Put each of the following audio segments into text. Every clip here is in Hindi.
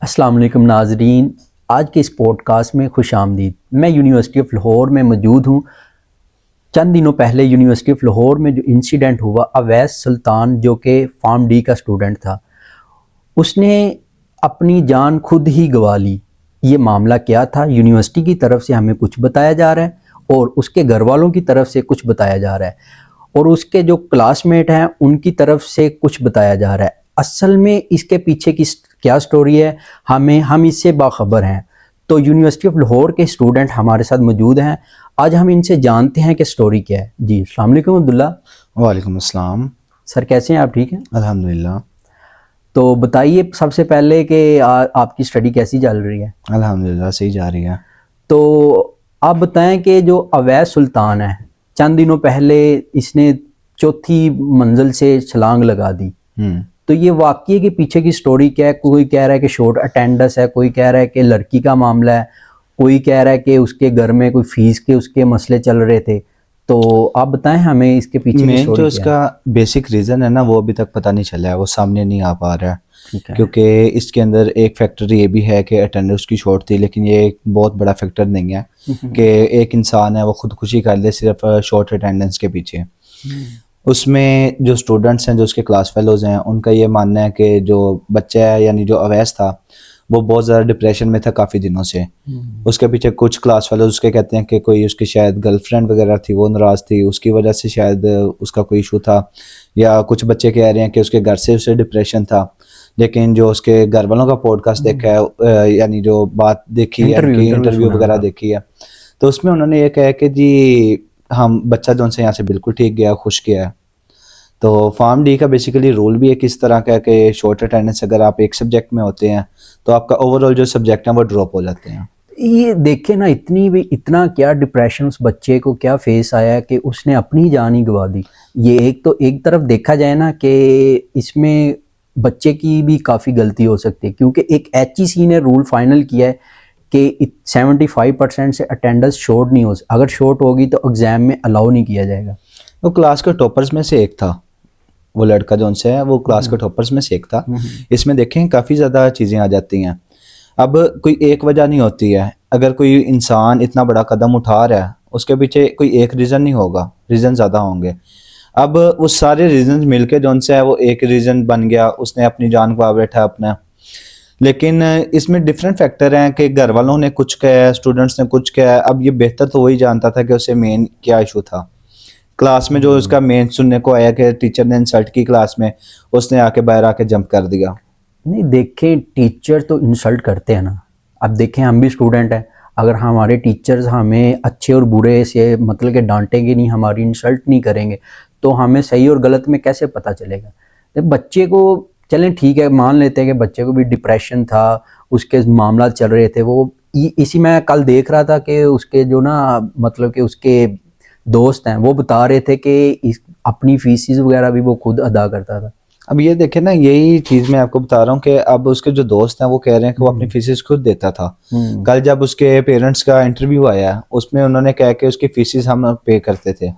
अस्सलाम वालेकुम नाजरीन, आज के इस पॉडकास्ट में खुश आमदीद। मैं यूनिवर्सिटी ऑफ लाहौर में मौजूद हूँ। चंद दिनों पहले यूनिवर्सिटी ऑफ लाहौर में जो इंसिडेंट हुआ, अवैस सुल्तान जो कि फॉर्म डी का स्टूडेंट था, उसने अपनी जान खुद ही गंवा ली। ये मामला क्या था? यूनिवर्सिटी की तरफ से हमें कुछ बताया जा रहा है और उसके घर वालों की तरफ से कुछ बताया जा रहा है और उसके जो क्लासमेट हैं उनकी तरफ से कुछ बताया जा रहा है। असल में इसके पीछे की क्या स्टोरी है, हम इससे बाखबर हैं। तो यूनिवर्सिटी ऑफ लाहौर के स्टूडेंट हमारे साथ मौजूद हैं। आज हम इनसे जानते हैं कि स्टोरी क्या है। जी अस्सलाम वालेकुम अब्दुल्ला। वालेकुम अस्सलाम। सर कैसे हैं आप? ठीक हैं अल्हम्दुलिल्लाह। तो बताइए सबसे पहले कि आपकी स्टडी कैसी चल रही है? अल्हम्दुलिल्लाह सही जा रही है। तो आप बताएं कि जो अवैस सुल्तान है, चंद दिनों पहले इसने चौथी मंजिल से छलांग लगा दी। तो ये वाकये के पीछे की स्टोरी क्या है? कोई कह रहा है कि शॉर्ट अटेंडेंस है, कोई कह रहा है कि लड़की का मामला है, कोई कह रहा है कि उसके घर में कोई फीस के उसके मसले चल रहे थे। तो आप बताएं हमें इसके पीछे की स्टोरी जो इसका बेसिक रीज़न है ना, वो अभी तक पता नहीं चला है, वो सामने नहीं आ पा रहा है। ठीक है। क्योंकि इसके अंदर एक फैक्टर ये भी है कि अटेंडेंस की शॉर्ट थी, लेकिन ये एक बहुत बड़ा फैक्टर नहीं है कि एक इंसान है वो खुदकुशी कर ले सिर्फ शॉर्ट अटेंडेंस के पीछे। उसमें जो स्टूडेंट्स हैं, जो उसके क्लास फेलोज़ हैं, उनका ये मानना है कि जो बच्चा है यानी जो अवैस था वो बहुत ज़्यादा डिप्रेशन में था काफ़ी दिनों से। उसके पीछे कुछ क्लास फेलोज़ उसके कहते हैं कि कोई उसकी शायद गर्लफ्रेंड वगैरह थी, वो नाराज़ थी, उसकी वजह से शायद उसका कोई इशू था, या कुछ बच्चे कह रहे हैं कि उसके घर से उसे डिप्रेशन था। लेकिन जो उसके घर वालों का पॉडकास्ट देखा है, यानी जो बात देखी है, इंटरव्यू वगैरह देखी है, तो उसमें उन्होंने ये कहा कि जी हम बच्चा जो उनसे यहाँ से बिल्कुल ठीक गया, खुश गया है। तो फॉर्म डी का बेसिकली रूल भी एक इस तरह का है कि शॉर्ट अटेंडेंस अगर आप एक सब्जेक्ट में होते हैं तो आपका ओवरऑल जो सब्जेक्ट है वो ड्रॉप हो जाते हैं। ये देखे ना, इतना क्या डिप्रेशन उस बच्चे को क्या फेस आया कि उसने अपनी जान ही गंवा दी। ये एक तरफ देखा जाए ना कि इसमें बच्चे की भी काफ़ी गलती हो सकती है, क्योंकि एक HEC ने रूल फाइनल किया है कि 75% से अटेंडेंस शॉर्ट नहीं हो, अगर शॉर्ट होगी तो एग्ज़ाम में अलाउ नहीं किया जाएगा। वो क्लास के टॉपर्स में से एक था, वो लड़का जो उनसे है वो क्लास के टॉपर्स में से एक था। इसमें देखें काफ़ी ज़्यादा चीज़ें आ जाती हैं। अब कोई एक वजह नहीं होती है। अगर कोई इंसान इतना बड़ा कदम उठा रहा है उसके पीछे कोई एक रीज़न नहीं होगा, रीज़न ज़्यादा होंगे। अब वो सारे रीज़न मिलके जो उनसे है वो एक रीज़न बन गया, उसने अपनी जान गंवा बैठा अपना। लेकिन इसमें डिफरेंट फैक्टर हैं कि घर वालों ने कुछ कहा, स्टूडेंट्स ने कुछ कहा। अब ये बेहतर तो वही जानता था कि उसे मेन क्या इशू था। क्लास में जो उसका मेन सुनने को आया कि टीचर ने इंसल्ट की क्लास में, उसने आके बाहर आके जंप कर दिया। नहीं, देखें टीचर तो इंसल्ट करते हैं ना। अब देखें हम भी स्टूडेंट हैं, अगर हमारे टीचर्स हमें अच्छे और बुरे से मतलब कि डांटेंगे नहीं, हमारी इंसल्ट नहीं करेंगे, तो हमें सही और गलत में कैसे पता चलेगा? तो बच्चे को चलें ठीक है, मान लेते हैं कि बच्चे को भी डिप्रेशन था, उसके मामला चल रहे थे। वो इसी में कल देख रहा था कि उसके जो ना मतलब कि उसके दोस्त हैं वो बता रहे थे कि अपनी फीसिस वगैरह भी वो खुद अदा करता था। अब ये देखें ना, यही चीज़ मैं आपको बता रहा हूँ कि अब उसके जो दोस्त हैं वो कह रहे हैं कि वो अपनी फीसिस खुद देता था। कल जब उसके पेरेंट्स का इंटरव्यू आया उसमें उन्होंने कहा कि उसकी फीसिस हम पे करते थे।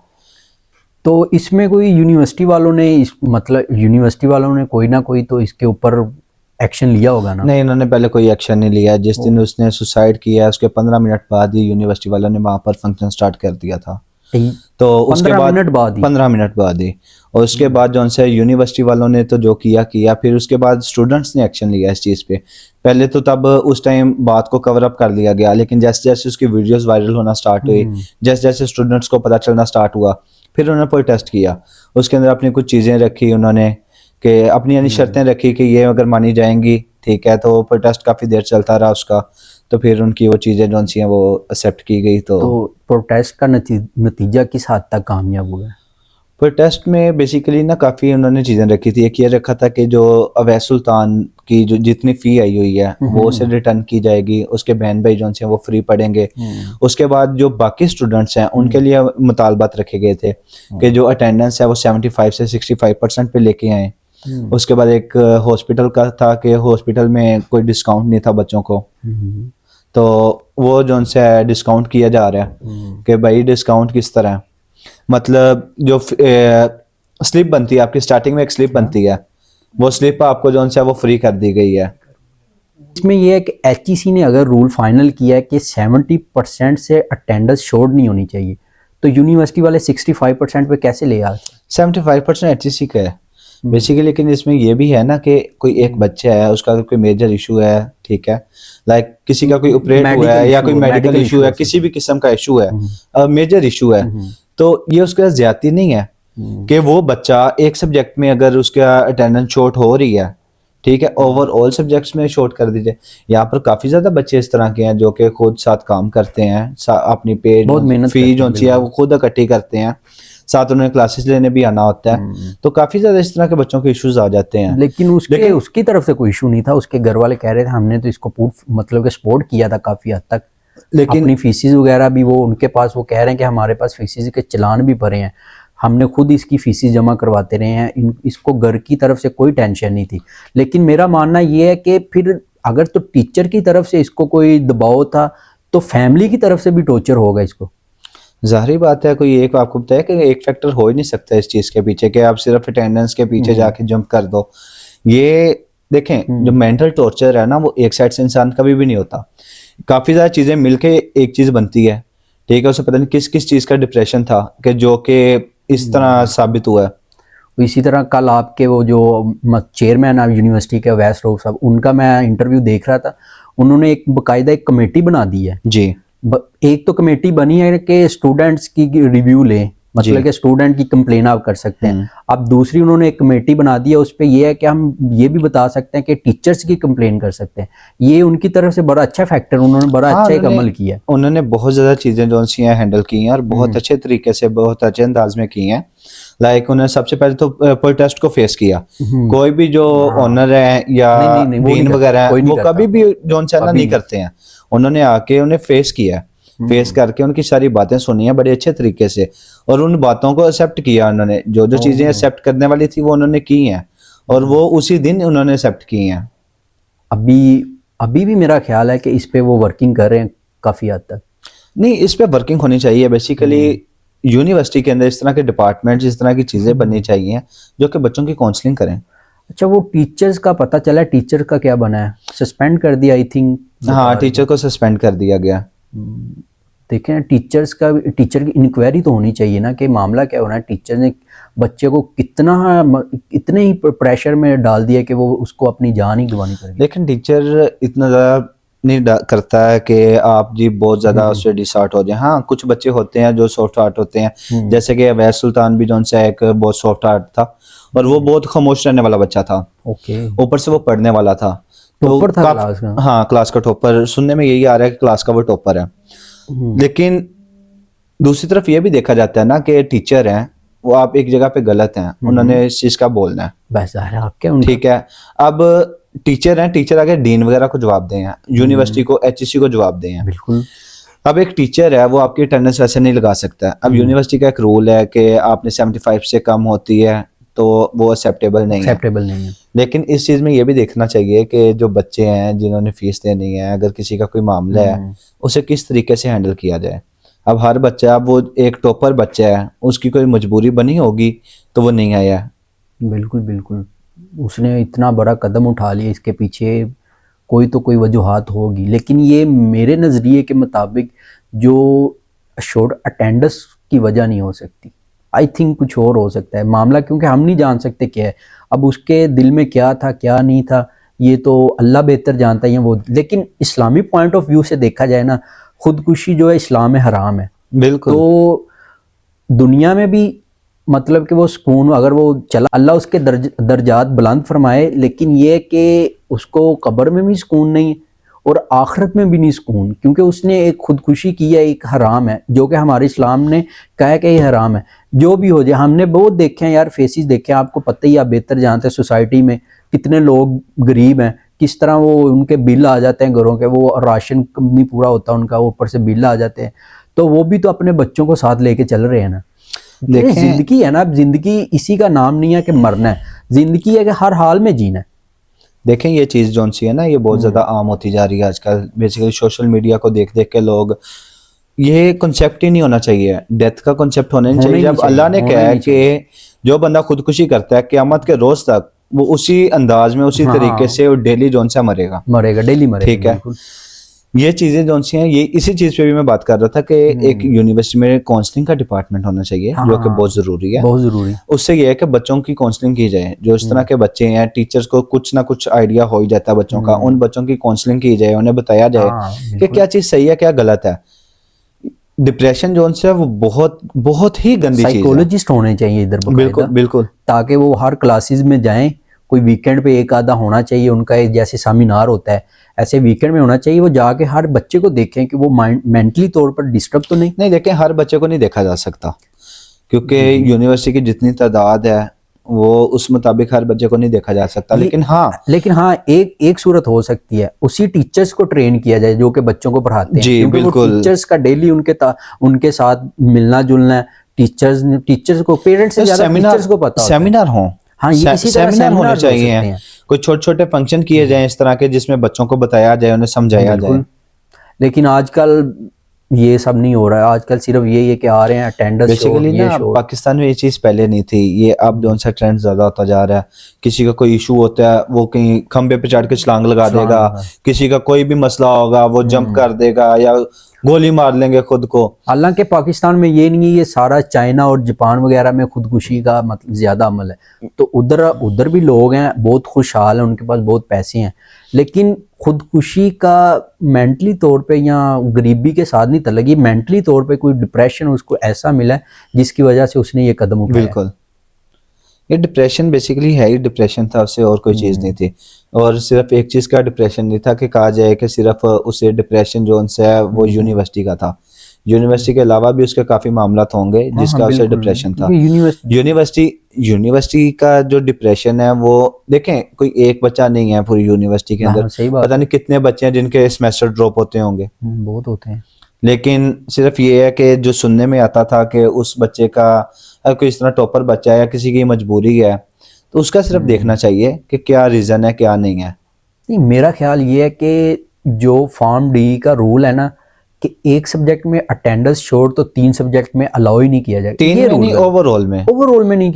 तो इसमें कोई यूनिवर्सिटी वालों ने कोई ना कोई तो इसके ऊपर एक्शन लिया होगा ना? नहीं, उन्होंने पहले कोई एक्शन नहीं लिया। जिस दिन उसने सुसाइड किया उसके 15 मिनट बाद ही यूनिवर्सिटी वालों ने वहाँ पर फंक्शन स्टार्ट कर दिया था। तो उसके बाद 15 मिनट बाद ही, और उसके बाद जो उनसे यूनिवर्सिटी वालों ने तो जो किया, फिर उसके बाद स्टूडेंट्स ने एक्शन लिया इस चीज़ पे। पहले तो तब उस टाइम बात को कवर अप कर लिया गया, लेकिन जैसे जैसे उसकी वीडियोस वायरल होना स्टार्ट हुई, जैसे जैसे स्टूडेंट्स को पता चलना स्टार्ट हुआ, फिर उन्होंने प्रोटेस्ट किया। उसके अंदर अपनी कुछ चीज़ें रखी उन्होंने, कि अपनी यानी शर्तें रखी कि ये अगर मानी जाएंगी ठीक है। तो प्रोटेस्ट काफ़ी देर चलता रहा उसका, तो फिर उनकी वो चीज़ें जो सी हैं वो एक्सेप्ट की गई। तो प्रोटेस्ट का नतीजा किस हद तक कामयाब हुआ? प्रोटेस्ट में बेसिकली ना काफ़ी उन्होंने चीज़ें रखी थी। एक ये रखा था कि जो अवैस सुल्तान की जो जितनी फ़ी आई हुई है वो उसे रिटर्न की जाएगी, उसके बहन भाई जो हैं वो फ्री पढ़ेंगे। उसके बाद जो बाकी स्टूडेंट्स हैं उनके लिए मुतालबात रखे गए थे कि जो अटेंडेंस है वो 75 से 65% पे लेके आए। उसके बाद एक हॉस्पिटल का था कि हॉस्पिटल में कोई डिस्काउंट नहीं था बच्चों को, तो वो जो उनसे डिस्काउंट किया जा रहा है कि भाई डिस्काउंट किस तरह है। मतलब जो स्लिप बनती है आपकी, स्टार्टिंग में एक स्लिप बनती है, वो स्लिप आपको जो है वो फ्री कर दी गई है। इसमें यह है कि HEC ने अगर रूल फाइनल किया है कि 70% से अटेंडेंस शॉर्ट नहीं होनी चाहिए, तो यूनिवर्सिटी वाले 65% पे कैसे ले आते? 75% HEC का है बेसिकली, लेकिन इसमें ये भी है ना कि कोई एक बच्चा है, उसका अगर कोई मेजर इशू है, ठीक है, लाइक किसी का कोई ऑपरेट हुआ है या कोई मेडिकल इशू है, किसी भी किस्म का इशू है, मेजर इशू है, तो ये उसके साथ ज्यादती नहीं है कि वो बच्चा एक सब्जेक्ट में अगर उसका अटेंडेंस शॉर्ट हो रही है, ठीक है, ओवरऑल सब्जेक्ट्स में शॉर्ट कर दीजिए। यहाँ पर काफी ज्यादा बच्चे इस तरह के हैं जो कि खुद साथ काम करते हैं, अपनी पे बहुत मेहनत फी जो है वो खुद इकट्ठी करते हैं, साथ उन्हें क्लासेस लेने भी आना होता है, तो काफी ज्यादा इस तरह के बच्चों के इश्यूज आ जाते हैं। लेकिन उसकी तरफ से कोई इशू नहीं था, उसके घर वाले कह रहे थे हमने तो इसको मतलब कि सपोर्ट किया था काफी हद तक, लेकिन अपनी फीसिस वगैरह भी वो उनके पास, वो कह रहे हैं कि हमारे पास फीसिस के चलान भी भरे हैं, हमने खुद इसकी फीसिस जमा करवाते रहे हैं, इसको घर की तरफ से कोई टेंशन नहीं थी। लेकिन मेरा मानना ये है कि फिर अगर तो टीचर की तरफ से इसको कोई दबाव था, तो फैमिली की तरफ से भी टॉर्चर होगा इसको। जाहिर बात है, कोई एक आपको बताया कि एक फैक्टर हो ही नहीं सकता इस चीज के पीछे कि आप सिर्फ अटेंडेंस के पीछे जाके जंप कर दो। ये देखें, जो मेंटल टॉर्चर है ना, वो एक साइड से इंसान कभी भी नहीं होता, काफी ज्यादा चीजें मिलके एक चीज बनती है, ठीक है। उसे पता नहीं किस किस चीज का डिप्रेशन था कि जो कि इस तरह साबित हुआ है। इसी तरह कल आपके वो जो चेयरमैन है यूनिवर्सिटी के अवैस रऊफ साहब, उनका मैं इंटरव्यू देख रहा था, उन्होंने एक बाकायदा एक कमेटी बना दी है जी। एक तो कमेटी बनी है कि स्टूडेंट्स की रिव्यू लें, मतलब कि स्टूडेंट की कंप्लेन आप कर सकते हैं। अब दूसरी उन्होंने एक कमेटी बना दी है, उस पे ये है कि हम ये भी बता सकते हैं कि टीचर्स की कंप्लेन कर सकते हैं। ये उनकी तरफ से बड़ा अच्छा फैक्टर, उन्होंने बड़ा अच्छा एक अमल किया है। उन्होंने बहुत ज्यादा चीजें जो सी हैं हैंडल की हैं और बहुत अच्छे तरीके से, बहुत अच्छे अंदाज में की हैं। लाइक उन्होंने सबसे पहले तो प्रोटेस्ट को फेस किया। कोई भी जो ऑनर है या डीन वगैरह है, वो कभी भी जो नहीं करते हैं, उन्होंने आके उन्हें फेस किया, फेस करके उनकी सारी बातें सुनी है बड़े अच्छे तरीके से, और उन बातों को एक्सेप्ट किया उन्होंने। जो जो चीजें एक्सेप्ट करने वाली थी वो उन्होंने की हैं, और वो उसी दिन उन्होंने एक्सेप्ट की हैं। अभी भी मेरा ख्याल है कि इस पे वो वर्किंग कर रहे हैं काफी हद तक। नहीं, इस पे वर्किंग होनी चाहिए बेसिकली। यूनिवर्सिटी के अंदर इस तरह के डिपार्टमेंट, इस तरह की चीजें बननी चाहिए जो कि बच्चों की काउंसलिंग करें। अच्छा, वो टीचर्स का पता चला, टीचर का क्या बना है? सस्पेंड कर दिया आई थिंक। हाँ, टीचर को सस्पेंड कर दिया गया। देखें, टीचर की इंक्वायरी तो होनी चाहिए ना कि मामला क्या होना है। टीचर ने बच्चे को इतने ही प्रेशर में डाल दिया कि वो उसको अपनी जान ही गंवानी पड़ेगी। लेकिन टीचर इतना ज़्यादा नहीं करता है कि आप जी बहुत ज़्यादा उससे डिसहार्ट हो जाए। हाँ, कुछ बच्चे होते हैं जो सॉफ्ट हार्ट होते हैं, जैसे कि अवैस सुल्तान भी जो सा एक बहुत सॉफ्ट हार्ट था, और वो बहुत खामोश रहने वाला बच्चा था। ओके। ऊपर से वो पढ़ने वाला था, टॉपर था क्लास का। हाँ, क्लास का टॉपर। सुनने में यही आ रहा है कि क्लास का वो टॉपर है। लेकिन दूसरी तरफ ये भी देखा जाता है ना कि टीचर हैं, वो आप एक जगह पे गलत हैं, उन्होंने इस चीज का बोलना है, बस आपके ठीक है। अब टीचर हैं, टीचर आगे डीन वगैरह को जवाब दें, यूनिवर्सिटी को, HEC को जवाब दें। बिल्कुल। अब एक टीचर है, वो आपकी अटेंडेंस वैसे नहीं लगा सकता। अब यूनिवर्सिटी का एक रूल है कि आपने 75 से कम होती है तो वो एक्सेप्टेबल नहीं है। लेकिन इस चीज में ये भी देखना चाहिए कि जो बच्चे हैं जिन्होंने फीस देनी है, अगर किसी का कोई मामला है, उसे किस तरीके से हैंडल किया जाए। अब हर बच्चा, अब वो एक टॉपर बच्चा है, उसकी कोई मजबूरी बनी होगी तो वो नहीं आया। बिल्कुल बिल्कुल, उसने इतना बड़ा कदम उठा लिया, इसके पीछे कोई तो कोई वजूहात होगी। लेकिन ये मेरे नज़रिए के मुताबिक जो शॉर्ट अटेंडेंस की वजह नहीं हो सकती, आई थिंक कुछ और हो सकता है मामला, क्योंकि हम नहीं जान सकते क्या है। अब उसके दिल में क्या था क्या नहीं था, ये तो अल्लाह बेहतर जानता है वो। लेकिन इस्लामी पॉइंट ऑफ व्यू से देखा जाए ना, खुदकुशी जो है इस्लाम में हराम है। बिल्कुल। तो दुनिया में भी मतलब कि वो सुकून अगर वो चला, अल्लाह उसके दर्जात बुलंद फरमाए, लेकिन ये कि उसको कब्र में भी सुकून नहीं और आखिरत में भी नहीं सुकून, क्योंकि उसने एक खुदकुशी की है, एक हराम है, जो कि हमारे इस्लाम ने कहा है कि ये हराम है। जो भी हो जाए, हमने बहुत देखे हैं यार, फेसिस देखे हैं, आपको पता ही, आप बेहतर जानते हैं सोसाइटी में कितने लोग गरीब हैं, किस तरह वो उनके बिल आ जाते हैं घरों के, वो राशन नहीं पूरा होता उनका, ऊपर से बिल आ जाते हैं। तो वो भी तो अपने बच्चों को साथ लेके चल रहे हैं ना। जिंदगी है ना, जिंदगी इसी का नाम नहीं है कि मरना है, जिंदगी है कि हर हाल में जीना है। देखें, ये चीज़ जो सी है ना, ये बहुत ज़्यादा आम होती जा रही है आजकल। बेसिकली सोशल मीडिया को देख देख के लोग, ये कॉन्सेप्ट ही नहीं होना चाहिए, डेथ का कॉन्सेप्ट होना नहीं चाहिए। जब अल्लाह ने कहा है कि जो बंदा खुदकुशी करता है क़यामत के रोज़ तक वो उसी अंदाज में उसी हाँ। तरीके से वो डेली जोन से मरेगा। डेली मरेगा। ठीक है। बिल्कुल। ये चीजें जो सी हैं, ये इसी चीज पे भी मैं बात कर रहा था कि एक यूनिवर्सिटी में काउंसलिंग का डिपार्टमेंट होना चाहिए, जो कि बहुत जरूरी है। बहुत जरूरी। उससे ये है कि बच्चों की काउंसलिंग की जाए। जो इस तरह के बच्चे हैं, टीचर्स को कुछ ना कुछ आइडिया हो ही जाता है बच्चों का, उन बच्चों की काउंसलिंग की जाए, उन्हें बताया जाए कि क्या चीज सही है क्या गलत है। डिप्रेशन जो है वो बहुत बहुत ही गंदी चीज है। साइकोलॉजिस्ट होने चाहिए इधर बकायदा, बिल्कुल बिल्कुल, ताकि वो हर क्लासेस में जाएं। कोई वीकेंड पे एक आधा होना चाहिए उनका, एक जैसे सेमिनार होता है ऐसे वीकेंड में होना चाहिए। वो जाके हर बच्चे को देखें कि वो मेंटली तौर पर डिस्टर्ब तो नहीं देखें, हर बच्चे को नहीं देखा जा सकता, क्योंकि यूनिवर्सिटी की जितनी तादाद है वो उस मुताबिक हर बच्चे को नहीं देखा जा सकता। लेकिन हाँ एक सूरत हो सकती है, उसी टीचर्स को ट्रेन किया जाए जो कि बच्चों को पढ़ाते हैं। जी क्योंकि वो टीचर्स का डेली उनके साथ मिलना जुलना है। टीचर्स को, पेरेंट्स से ज्यादा टीचर्स को पता होता है। सेमिनार हो, हाँ, ये इसी तरह सेमिनार होने हो चाहिए। सकते हैं। कोई छोटे छोटे फंक्शन किए जाएं इस तरह के, जिसमें बच्चों को बताया जाए, उन्हें समझाया जाए। लेकिन आजकल ये सब नहीं हो रहा है। आजकल सिर्फ यही है कि आ रहे हैं अटेंडेंस बेसिकली ना, पाकिस्तान में ये चीज पहले नहीं थी, ये अब जो सा ट्रेंड ज्यादा होता जा रहा है। किसी का कोई इशू होता है वो कहीं खंबे पे चढ़ के छलांग लगा देगा, किसी का कोई भी मसला होगा वो जंप कर देगा या गोली मार लेंगे खुद को। हालांकि पाकिस्तान में ये नहीं है, ये सारा चाइना और जापान वगैरह में खुदकुशी का मतलब ज्यादा अमल है। तो उधर भी लोग हैं बहुत खुशहाल हैं, उनके पास बहुत पैसे हैं, लेकिन खुदकुशी का मेंटली तौर पे या गरीबी के साथ नहीं तलगी, मेंटली तौर पे कोई डिप्रेशन उसको ऐसा मिला है जिसकी वजह से उसने ये कदम उठाया। बिल्कुल, ये डिप्रेशन बेसिकली है ही डिप्रेशन था, उससे और कोई चीज़ नहीं थी। और सिर्फ एक चीज़ का डिप्रेशन नहीं था कि कहा जाए कि सिर्फ उसे डिप्रेशन जो उनसे है वो यूनिवर्सिटी का था। यूनिवर्सिटी के अलावा भी उसके काफ़ी मामला होंगे जिसका उसे डिप्रेशन था। यूनिवर्सिटी का जो डिप्रेशन है वो देखें, कोई एक बच्चा नहीं है पूरी यूनिवर्सिटी के अंदर, पता नहीं कितने बच्चे हैं जिनके सेमेस्टर ड्रॉप होते होंगे, बहुत होते हैं। लेकिन सिर्फ ये है कि जो सुनने में आता था कि उस बच्चे का कोई इस तरह टॉपर बच्चा है या किसी की मजबूरी है, तो उसका सिर्फ देखना चाहिए कि क्या रीज़न है क्या नहीं है। नहीं, मेरा ख्याल ये है कि जो फॉर्म डी का रूल है ना कि एक सब्जेक्ट में अटेंडेंस छोड़ तो 3 सब्जेक्ट में अलाउ ही नहीं किया जाएगा। 3 में नहीं, ओवरऑल में नहीं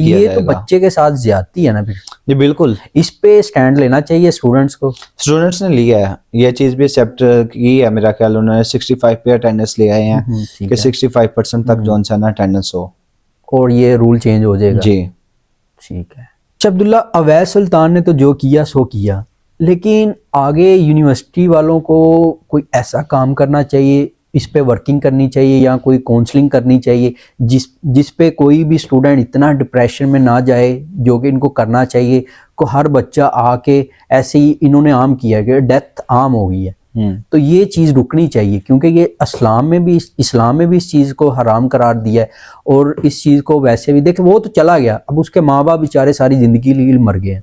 किया ये तो बच्चे के साथ ज्यादती है ना फिर। जी बिल्कुल, इस पे स्टैंड लेना चाहिए स्टूडेंट्स को। स्टूडेंट्स ने लिया है, ये चीज़ भी एक्सेप्ट की है मेरा ख्याल। उन्होंने 65 पे अटेंडेंस ले आए हैं कि 65% तक जो है ना अटेंडेंस हो, और ये रूल चेंज हो जाएगा। जी ठीक है। अब्दुल्ला, अवैस सुल्तान ने तो जो किया सो किया, लेकिन आगे यूनिवर्सिटी वालों को कोई ऐसा काम करना चाहिए, इस पे वर्किंग करनी चाहिए या कोई काउंसलिंग करनी चाहिए जिस पे कोई भी स्टूडेंट इतना डिप्रेशन में ना जाए, जो कि इनको करना चाहिए। को हर बच्चा आके ऐसे ही इन्होंने आम किया कि डेथ आम हो गई है, तो ये चीज़ रुकनी चाहिए, क्योंकि ये इस्लाम में भी इस चीज़ को हराम करार दिया है। और इस चीज़ को वैसे भी देख, वो तो चला गया, अब उसके माँ बाप बेचारे सारी ज़िंदगी के लिए मर गए हैं।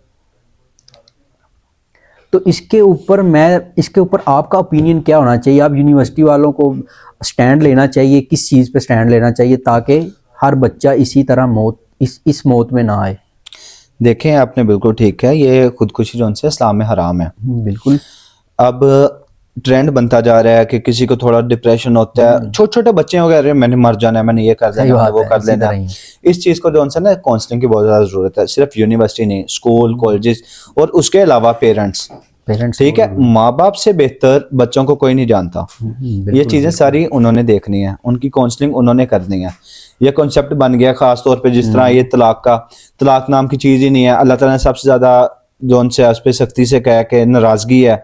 तो इसके ऊपर आपका ओपिनियन क्या होना चाहिए? आप यूनिवर्सिटी वालों को स्टैंड लेना चाहिए, किस चीज़ पे स्टैंड लेना चाहिए ताकि हर बच्चा इसी तरह इस मौत में ना आए? देखें, आपने बिल्कुल ठीक है, ये खुदकुशी जो उनसे इस्लाम में हराम है। बिल्कुल। अब ट्रेंड बनता जा रहा है कि किसी को थोड़ा डिप्रेशन होता है, छोटे छोटे बच्चे हो गए, मैंने मर जाना है, मैंने ये कर देना है, वो कर देना है। इस चीज़ को जो है ना काउंसलिंग की बहुत ज़्यादा ज़रूरत है। सिर्फ यूनिवर्सिटी नहीं, स्कूल कॉलेजेस और उसके अलावा पेरेंट्स, ठीक है, माँ बाप से बेहतर बच्चों को कोई नहीं जानता। ये चीज़ें सारी उन्होंने देखनी है, उनकी काउंसलिंग उन्होंने करनी है। ये कॉन्सेप्ट बन गया खास तौर पे, जिस तरह ये तलाक नाम की चीज़ ही नहीं है। अल्लाह ताला ने सबसे ज़्यादा जो उनसे उस पर सख्ती से कहा कि नाराज़गी है।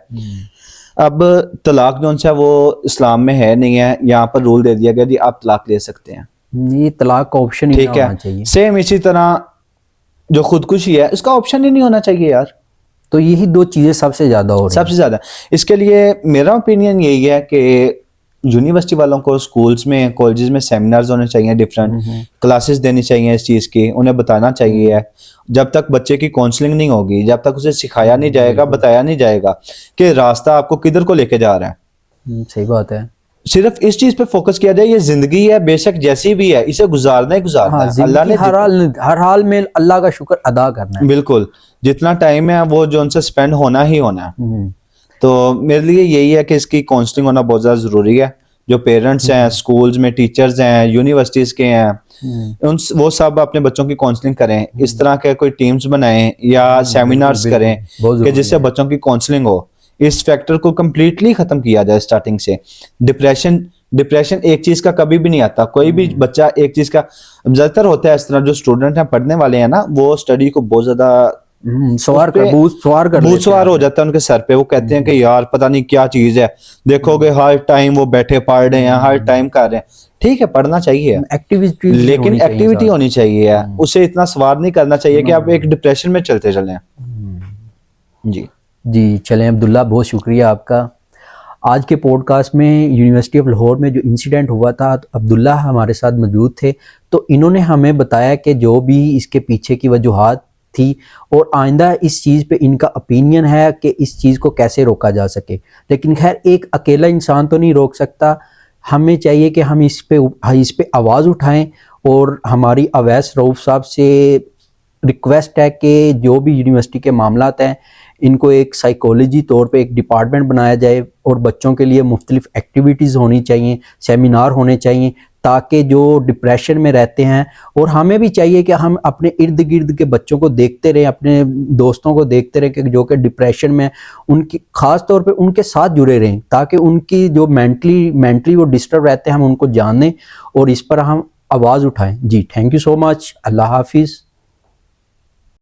अब तलाक जो है वो इस्लाम में है नहीं है, यहाँ पर रूल दे दिया गया जी आप तलाक ले सकते हैं। ये तलाक का ऑप्शन ही नहीं होना चाहिए। सेम इसी तरह जो खुदकुशी है इसका ऑप्शन ही नहीं होना चाहिए यार। तो यही 2 चीजें सबसे ज्यादा हो रही हैं। सबसे ज्यादा इसके लिए मेरा ओपिनियन यही है कि यूनिवर्सिटी वालों को स्कूल्स में कॉलेजेस में सेमिनार्स होने चाहिए, डिफरेंट क्लासेस देनी चाहिए इस चीज़ की, उन्हें बताना चाहिए। जब तक बच्चे की काउंसलिंग नहीं होगी, जब तक उसे सिखाया नहीं जाएगा, बताया नहीं जाएगा कि रास्ता आपको किधर को लेके जा रहा है। सही बात है। सिर्फ इस चीज पे फोकस किया जाए, ये जिंदगी है बेशक जैसी भी है, इसे गुजारना ही गुजारना है। अल्लाह ने हर हाल में अल्लाह का शुक्र अदा करना है। बिल्कुल, जितना टाइम है वो जो उनसे स्पेंड होना ही होना है। तो मेरे लिए यही है कि इसकी काउंसलिंग होना बहुत ज़्यादा ज़रूरी है। जो पेरेंट्स हैं, स्कूल्स में टीचर्स हैं, यूनिवर्सिटीज़ के हैं, वो सब अपने बच्चों की काउंसलिंग करें। इस तरह के कोई टीम्स बनाएं या सेमिनार्स करें कि जिससे बच्चों की काउंसलिंग हो। इस फैक्टर को कम्प्लीटली ख़त्म किया जाए स्टार्टिंग से। डिप्रेशन एक चीज़ का कभी भी नहीं आता। कोई भी बच्चा एक चीज़ का, ज़्यादातर होता है इस तरह, जो स्टूडेंट हैं, पढ़ने वाले हैं ना, वो स्टडी को बहुत ज़्यादा सवार हो जाता है उनके सर पे। वो कहते हैं कि यार पता नहीं क्या चीज है, देखोगे हर टाइम वो बैठे पढ़ रहे हैं, हर टाइम कर रहे हैं। ठीक है, पढ़ना चाहिए, लेकिन एक्टिविटी होनी चाहिए। उसे इतना सवार नहीं करना चाहिए कि आप एक डिप्रेशन में चलते चलें। जी चलें अब्दुल्ला, बहुत शुक्रिया आपका। आज के पॉडकास्ट में यूनिवर्सिटी ऑफ लाहौर में जो इंसिडेंट हुआ था, तो अब्दुल्ला हमारे साथ मौजूद थे, तो इन्होंने हमें बताया कि जो भी इसके पीछे की वजूहात थी और आइंदा इस चीज़ पे इनका ओपिनियन है कि इस चीज़ को कैसे रोका जा सके। लेकिन खैर एक अकेला इंसान तो नहीं रोक सकता, हमें चाहिए कि हम इस पे आवाज़ उठाएं। और हमारी अवैस रऊफ़ साहब से रिक्वेस्ट है कि जो भी यूनिवर्सिटी के मामलात हैं, इनको एक साइकोलॉजी तौर पे एक डिपार्टमेंट बनाया जाए और बच्चों के लिए मुख्तलिफ एक्टिविटीज़ होनी चाहिए, सेमिनार होने चाहिए, ताकि जो डिप्रेशन में रहते हैं, और हमें भी चाहिए कि हम अपने इर्द गिर्द के बच्चों को देखते रहें, अपने दोस्तों को देखते रहें कि जो कि डिप्रेशन में, उनकी ख़ास तौर पे उनके साथ जुड़े रहें, ताकि उनकी जो मेंटली वो डिस्टर्ब रहते हैं, हम उनको जानें और इस पर हम आवाज़ उठाएं। जी थैंक यू सो मच, अल्लाह हाफिज़।